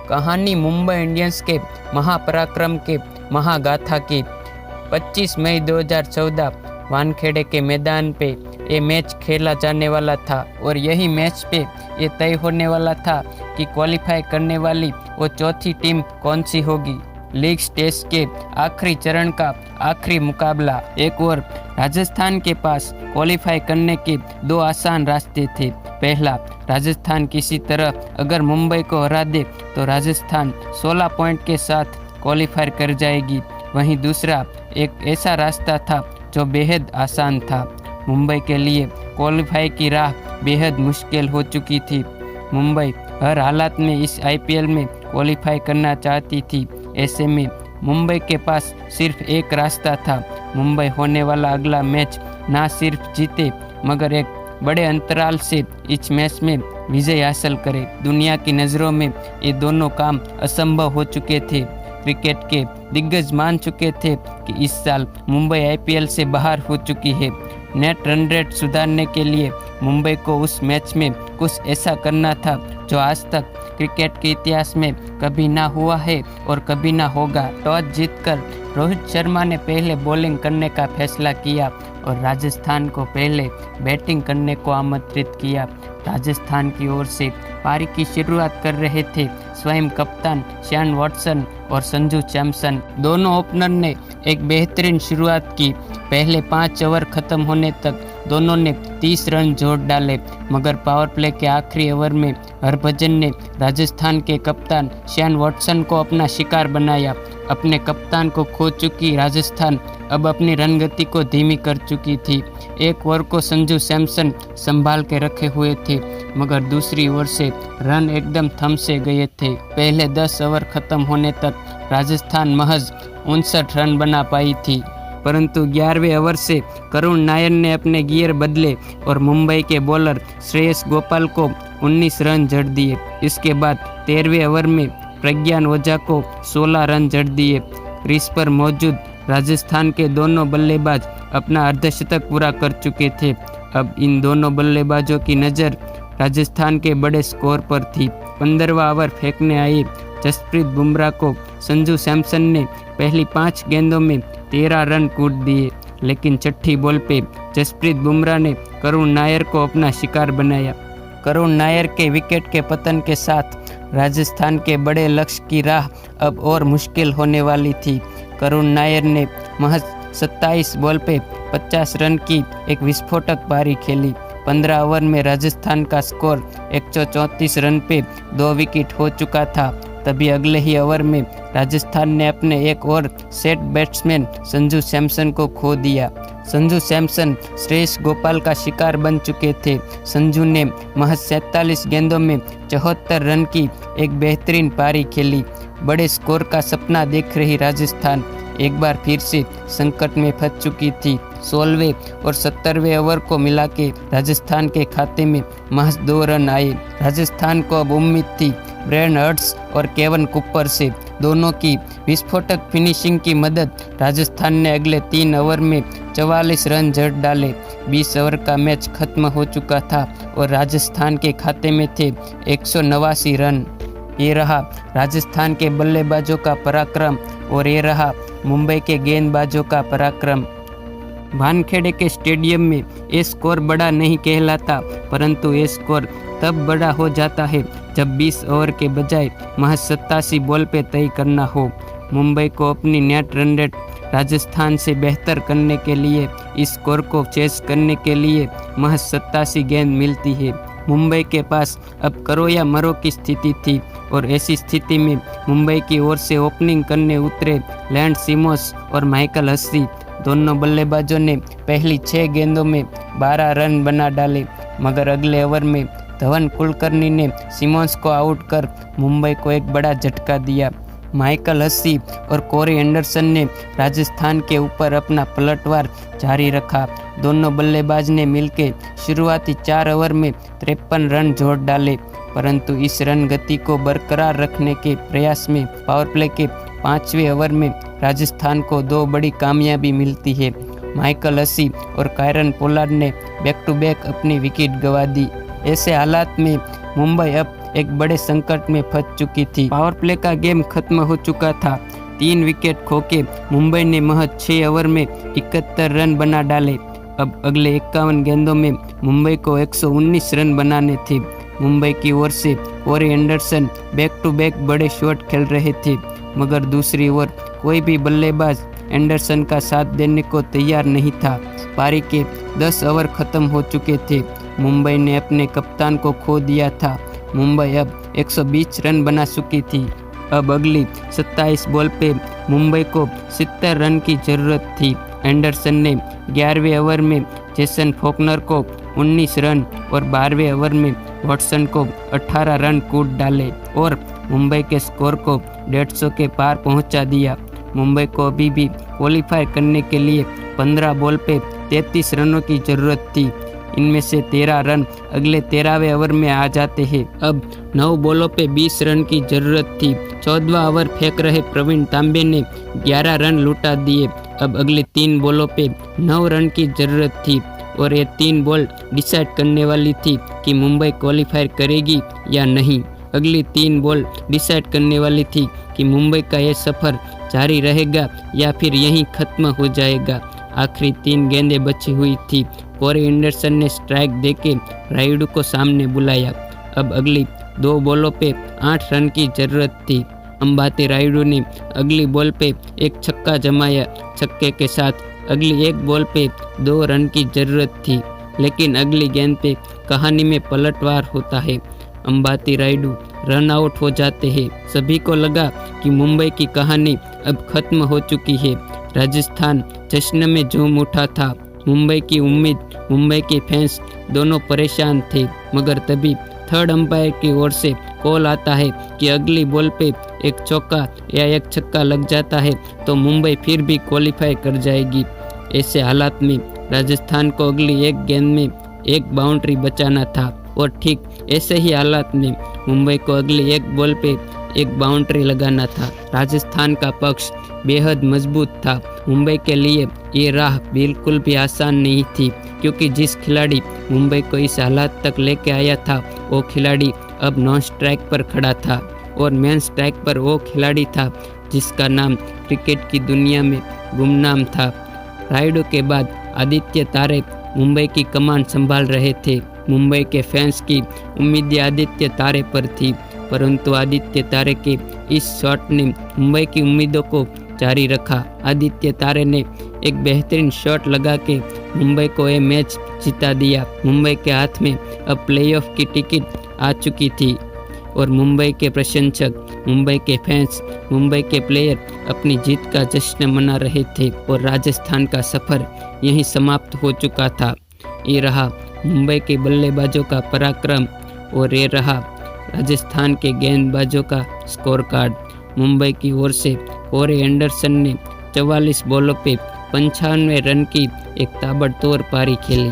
कहानी मुंबई इंडियंस के महापराक्रम के महागाथा की। 25 मई 2014 वानखेड़े के मैदान पे ये मैच खेला जाने वाला था और यही मैच पे ये तय होने वाला था कि क्वालिफाई करने वाली वो चौथी टीम कौन सी होगी। लीग स्टेज के आखिरी चरण का आखिरी मुकाबला। एक और राजस्थान के पास क्वालिफाई करने के दो आसान रास्ते थे। पहला, राजस्थान किसी तरह अगर मुंबई को हरा दे तो राजस्थान 16 पॉइंट के साथ क्वालिफाई कर जाएगी। वहीं दूसरा एक ऐसा रास्ता था जो बेहद आसान था। मुंबई के लिए क्वालिफाई की राह बेहद मुश्किल हो चुकी थी। मुंबई हर हालात में इस आईपीएल में क्वालिफाई करना चाहती थी। ऐसे में मुंबई के पास सिर्फ एक रास्ता था। मुंबई होने वाला अगला मैच ना सिर्फ जीते मगर एक बड़े अंतराल से इस मैच में विजय हासिल करे। दुनिया की नज़रों में ये दोनों काम असंभव हो चुके थे। क्रिकेट के दिग्गज मान चुके थे कि इस साल मुंबई आईपीएल से बाहर हो चुकी है। नेट रन रेट सुधारने के लिए मुंबई को उस मैच में कुछ ऐसा करना था जो आज तक क्रिकेट के इतिहास में कभी ना हुआ है और कभी ना होगा। टॉस जीतकर रोहित शर्मा ने पहले बॉलिंग करने का फैसला किया और राजस्थान को पहले बैटिंग करने को आमंत्रित किया। राजस्थान की ओर से पारी की शुरुआत कर रहे थे स्वयं कप्तान शेन वॉटसन और संजू सैमसन। दोनों ओपनर ने एक बेहतरीन शुरुआत की। पहले 5 ओवर खत्म होने तक दोनों ने 30 रन जोड़ डाले मगर पावर प्ले के आखिरी ओवर में हरभजन ने राजस्थान के कप्तान शेन वॉटसन को अपना शिकार बनाया। अपने कप्तान को खो चुकी राजस्थान अब अपनी रनगति को धीमी कर चुकी थी। एक ओवर को संजू सैमसन संभाल के रखे हुए थे मगर दूसरी ओर से रन एकदम थम से गए थे। पहले 10 ओवर खत्म होने तक राजस्थान महज 59 रन बना पाई थी, परंतु 11वें ओवर से करुण नायर ने अपने गियर बदले और मुंबई के बॉलर श्रेयस गोपाल को 19 रन जड़ दिए। इसके बाद 13वें ओवर में प्रज्ञान ओझा को 16 रन जड़ दिए। क्रीज पर मौजूद राजस्थान के दोनों बल्लेबाज अपना अर्धशतक पूरा कर चुके थे। अब इन दोनों बल्लेबाजों की नज़र राजस्थान के बड़े स्कोर पर थी। 15वां ओवर फेंकने आए जसप्रीत बुमराह को संजू सैमसन ने पहली 5 गेंदों में 13 रन कूट दिए, लेकिन छठी बॉल पे जसप्रीत बुमराह ने करुण नायर को अपना शिकार बनाया। करुण नायर के विकेट के पतन के साथ राजस्थान के बड़े लक्ष्य की राह अब और मुश्किल होने वाली थी। करुण नायर ने महज 27 बॉल पे 50 रन की एक विस्फोटक पारी खेली। 15 ओवर में राजस्थान का स्कोर 134 रन पे 2 विकेट हो चुका था। तभी अगले ही ओवर में राजस्थान ने अपने एक और सेट बैट्समैन संजू सैमसन को खो दिया। संजू सैमसन श्रेयस गोपाल का शिकार बन चुके थे। संजू ने महज 47 गेंदों में 74 रन की एक बेहतरीन पारी खेली। बड़े स्कोर का सपना देख रही राजस्थान एक बार फिर से संकट में फंस चुकी थी। 16वें और 17वें ओवर को मिला के राजस्थान के खाते में महज 2 रन आए। राजस्थान को अब उम्मीद थी ब्रेन हर्ट्स और केवन कुपर से। दोनों की विस्फोटक फिनिशिंग की मदद राजस्थान ने अगले 3 ओवर में 44 रन जड़ डाले। 20 ओवर का मैच खत्म हो चुका था और राजस्थान के खाते में थे 189 रन। ये रहा राजस्थान के बल्लेबाजों का पराक्रम और ये रहा मुंबई के गेंदबाजों का पराक्रम। वानखेड़े के स्टेडियम में ये स्कोर बड़ा नहीं कहलाता, परंतु ये स्कोर तब बड़ा हो जाता है जब 20 ओवर के बजाय महज 87 बॉल पे तय करना हो। मुंबई को अपनी नेट रन रेट राजस्थान से बेहतर करने के लिए इस स्कोर को चेस करने के लिए महज 87 गेंद मिलती है। मुंबई के पास अब करो या मरो की स्थिति थी और ऐसी स्थिति में मुंबई की ओर से ओपनिंग करने उतरे लैंड सिमोंस और माइकल हस्सी। दोनों बल्लेबाजों ने पहली 6 गेंदों में 12 रन बना डाले मगर अगले ओवर में धवन कुलकर्णी ने सिमोंस को आउट कर मुंबई को एक बड़ा झटका दिया। माइकल हस्सी और कोरी एंडरसन ने राजस्थान के ऊपर अपना पलटवार जारी रखा। दोनों बल्लेबाज ने मिलकर शुरुआती 4 ओवर में 53 रन जोड़ डाले, परंतु इस रन गति को बरकरार रखने के प्रयास में पावर प्ले के 5वें ओवर में राजस्थान को 2 बड़ी कामयाबी मिलती है। माइकल हस्सी और कायरन पोलार्ड ने बैक टू बैक अपनी विकेट गंवा दी। ऐसे हालात में मुंबई अब एक बड़े संकट में फंस चुकी थी। पावर प्ले का गेम खत्म हो चुका था। 3 विकेट खोके मुंबई ने महज 6 ओवर में 71 रन बना डाले। अब अगले 51 गेंदों में मुंबई को 119 रन बनाने थे। मुंबई की ओर से Corey Anderson back to back बड़े शॉट खेल रहे थे, मगर दूसरी ओर कोई भी बल्लेबाज एंडरसन का साथ देने को तैयार नहीं था। पारी के 10 ओवर खत्म हो चुके थे। मुंबई ने अपने कप्तान को खो दिया था। मुंबई अब 120 रन बना चुकी थी। अब अगली 27 बॉल पे मुंबई को 70 रन की जरूरत थी। एंडरसन ने 11वें ओवर में जेसन फॉकनर को 19 रन और 12वें ओवर में वॉटसन को 18 रन कूट डाले और मुंबई के स्कोर को 150 के पार पहुंचा दिया। मुंबई को अभी भी क्वालिफाई करने के लिए 15 बॉल पे 33 रनों की जरूरत थी। इनमें से 13 रन अगले 13वें ओवर में आ जाते हैं। अब 9 बॉलों पे 20 रन की जरूरत थी। 14वां ओवर फेंक रहे प्रवीण तांबे ने 11 रन लुटा दिए। अब अगले 3 बॉलों पे 9 रन की जरूरत थी और ये 3 बॉल डिसाइड करने वाली थी कि मुंबई क्वालिफाई करेगी या नहीं। अगली 3 बॉल डिसाइड करने वाली थी कि मुंबई का ये सफ़र जारी रहेगा या फिर यहीं खत्म हो जाएगा। आखिरी 3 गेंदें बची हुई थी। कोरी एंडरसन ने स्ट्राइक देके रायुडू को सामने बुलाया। अब अगली 2 बॉलों पे 8 रन की जरूरत थी। अंबाती रायुडू ने अगली बॉल पे एक छक्का जमाया। छक्के के साथ अगली 1 बॉल पे 2 रन की जरूरत थी, लेकिन अगली गेंद पे कहानी में पलटवार होता है। अंबाती रायुडू रन आउट हो जाते हैं। सभी को लगा कि मुंबई की कहानी अब खत्म हो चुकी है। राजस्थान जश्न में झूम उठा था। मुंबई की उम्मीद, मुंबई के फैंस दोनों परेशान थे, मगर तभी थर्ड अंपायर की ओर से कॉल आता है कि अगली बॉल पे एक चौका या एक छक्का लग जाता है तो मुंबई फिर भी क्वालिफाई कर जाएगी। ऐसे हालात में राजस्थान को अगली 1 गेंद में 1 बाउंड्री बचाना था और ठीक ऐसे ही हालात में मुंबई को अगली 1 बॉल पे 1 बाउंड्री लगाना था। राजस्थान का पक्ष बेहद मजबूत था। मुंबई के लिए ये राह बिल्कुल भी आसान नहीं थी, क्योंकि जिस खिलाड़ी मुंबई को इस हालात तक लेके आया था वो खिलाड़ी अब नॉन स्ट्राइक पर खड़ा था और मेन स्ट्राइक पर वो खिलाड़ी था जिसका नाम क्रिकेट की दुनिया में गुमनाम था। रायुडू के बाद आदित्य तारे मुंबई की कमान संभाल रहे थे। मुंबई के फैंस की उम्मीदें आदित्य तारे पर थी, परंतु आदित्य तारे के इस शॉट ने मुंबई की उम्मीदों को जारी रखा। आदित्य तारे ने एक बेहतरीन शॉट लगा के मुंबई को ये मैच जिता दिया। मुंबई के हाथ में अब प्लेऑफ की टिकट आ चुकी थी और मुंबई के प्रशंसक, मुंबई के फैंस, मुंबई के प्लेयर अपनी जीत का जश्न मना रहे थे और राजस्थान का सफ़र यहीं समाप्त हो चुका था। ये रहा मुंबई के बल्लेबाजों का पराक्रम और ये रहा राजस्थान के गेंदबाजों का स्कोर कार्ड। मुंबई की ओर से कोरी एंडरसन ने 44 बॉलों पे 95 रन की एक ताबड़तोड़ पारी खेली।